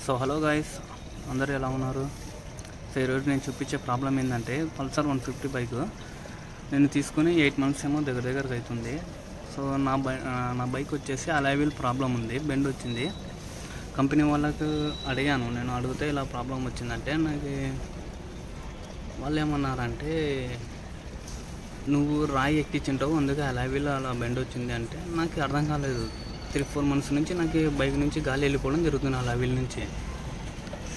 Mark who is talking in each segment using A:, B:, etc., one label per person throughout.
A: So hello guys, అందరూ ఎలా ఉన్నారు? సో ఈరోజు నేను చూపించే ప్రాబ్లం ఏంటంటే పల్సర్ 150 బైక్ నేను తీసుకుని 8 months ఏమో దగ్గరగా అవుతుంది. సో నా బైక్ వచ్చేసి అలాయ్ వీల్ ప్రాబ్లం ఉంది, బెండ్ వచ్చింది. కంపెనీ వాళ్ళకు అడిగాను, నేను అడిగితే ఇలా ప్రాబ్లం వచ్చిందంటే నాకు వాళ్ళు ఏమన్నారంటే నువ్వు రాయి ఎక్కించుంటావు అందుకే అలాయ్ వీల్ అలా బెండ్ వచ్చింది అంటే నాకు అర్థం కాలేదు. 3-4 months నుంచి నాకు బైక్ నుంచి గాలి వెళ్ళిపోవడం జరుగుతుంది అలాయ్ వీల్ నుంచి.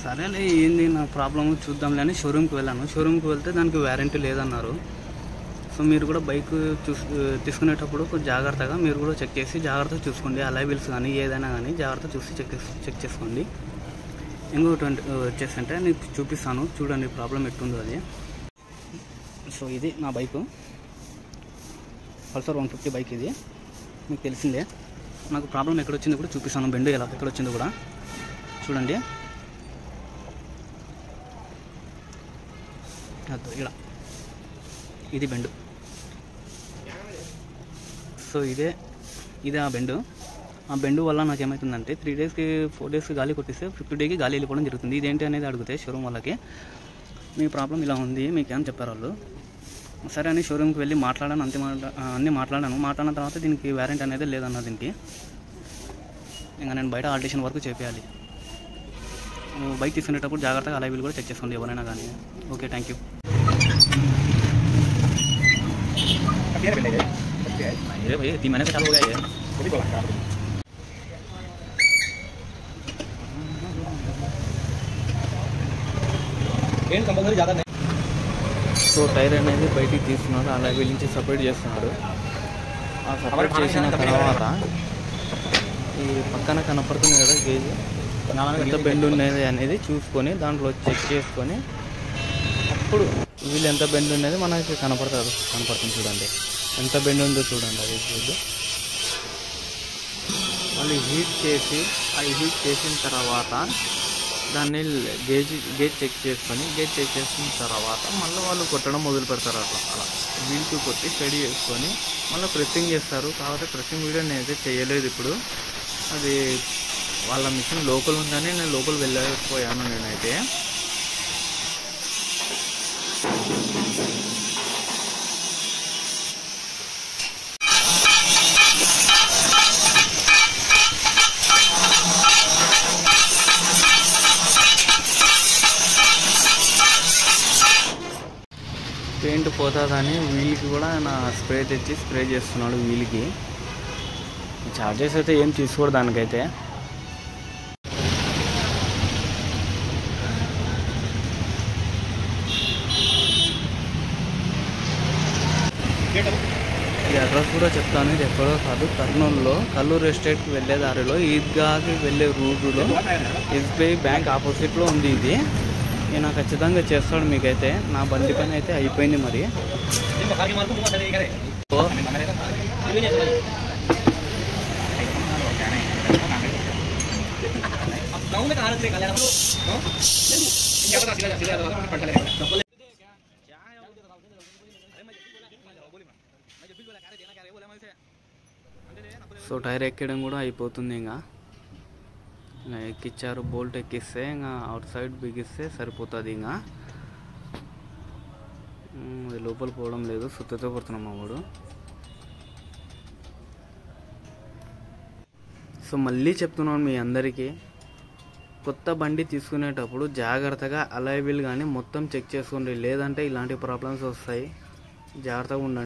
A: సరేలే ఏంది నా ప్రాబ్లమ్ చూద్దాంలే అని షోరూమ్కి వెళ్ళాను. షోరూమ్కి వెళ్తే దానికి వారంటీ లేదన్నారు. సో మీరు కూడా బైక్ తీసుకునేటప్పుడు కొంచెం జాగ్రత్తగా మీరు కూడా చెక్ చేసి జాగ్రత్తగా చూసుకోండి. అలాయ్ వీల్స్ కానీ ఏదైనా కానీ జాగ్రత్తగా చూసి చెక్ చేసుకోండి. ఇంకొకటి వచ్చేసి అంటే నీకు చూపిస్తాను, చూడండి ప్రాబ్లం ఎట్టుందో అది. సో ఇది నా బైకు, పల్సర్ 150 బైక్. ఇది మీకు తెలిసిందే. నాకు ప్రాబ్లం ఎక్కడ వచ్చిందో కూడా చూపిస్తాను, బెండ్ ఎక్కడ వచ్చిందో కూడా చూడండి. ఇలా ఇది బెండ్. సో ఇదే ఆ బెండు వల్ల నాకు ఏమవుతుందంటే 3 days 4 days గాలి కొట్టిస్తే 5th day గాలి వెళ్ళిపోవడం జరుగుతుంది. ఇదేంటి అనేది అడిగితే షోరూమ్ వాళ్ళకి మీ ప్రాబ్లం ఇలా ఉంది మీకేమని చెప్పారు వాళ్ళు. సరే అని షోరూమ్కి వెళ్ళి మాట్లాడాను, అన్నీ మాట్లాడిన తర్వాత దీనికి వారంటీ అనేది లేదన్న దీనికి. ఇంకా నేను బయట ఆల్టరేషన్ వరకు చేయాలి. బైక్ తీసుకునేటప్పుడు జాగ్రత్తగా అలాయ్ వీల్ కూడా చెక్ చేసుకోండి ఎవరైనా కానీ. Okay, thank you. भाई 3 महीने से चालू हो गया ये. సో టైర్ అనేది బయటికి తీస్తున్నాడు, అలాయ్ వీల్ నుంచి సపరేట్ చేస్తున్నాడు. ఆ సపరేట్ చేసిన తర్వాత ఈ పక్కన కనపడుతుంది కదా గేజ్, ఎంత బెండ్ ఉన్నది అనేది చూసుకొని దాంట్లో చెక్ చేసుకొని అప్పుడు వీళ్ళు ఎంత బెండ్ ఉన్నది మనకి కనపడుతుంది. చూడండి ఎంత బెండ్ ఉందో చూడండి. అది చూద్దు వాళ్ళు హీట్ చేసిన తర్వాత దాన్ని గేజ్ చెక్ చేసిన తర్వాత మళ్ళీ వాళ్ళు కొట్టడం మొదలు పెడతారు. అలా వీల్కి కొట్టి స్టడీ చేసుకొని మళ్ళీ ప్రెస్సింగ్ చేస్తారు. కాబట్టి ప్రెస్సింగ్ వీడియో నేనైతే చేయలేదు. ఇప్పుడు అది వాళ్ళ మిషన్ లోపల ఉందని నేను లోపల వెళ్ళకపోయాను. నేనైతే పెయింట్ పోతుందని వీల్కి కూడా నా స్ప్రే తెచ్చి స్ప్రే చేస్తున్నాడు వీల్కి. ఛార్జెస్ అయితే ఏం తీసుకోడు దానికైతే. ఈ అడ్రస్ కూడా చెప్తాను, ఇది ఎక్కడో కాదు, కర్నూలులో కల్లూరు ఎస్టేట్కి వెళ్ళే దారిలో ఈద్గాకి వెళ్ళే రూటులో ఎస్బీఐ బ్యాంక్ ఆపోజిట్లో ఉంది ఇది. నేను ఖచ్చితంగా చేస్తాడు మీకైతే. నా బండి పని అయితే అయిపోయింది. మరి సో టైర్ ఎక్కడం కూడా అయిపోతుంది. ఇంకా ఎక్కిచ్చారు, బోల్ట్ ఎక్కిస్తే ఇంకా అవుట్ సైడ్ బిగిస్తే సరిపోతుంది. ఇంకా అది లోపల పోవడం లేదు, సుత్తతో కొడుతున్నాం మా వాడు. సో మళ్ళీ చెప్తున్నాను మీ అందరికీ, కొత్త బండి తీసుకునేటప్పుడు జాగ్రత్తగా అలాయ్ వీల్ కానీ మొత్తం చెక్ చేసుకోండి, లేదంటే ఇలాంటి ప్రాబ్లమ్స్ వస్తాయి. జాగ్రత్తగా ఉండండి.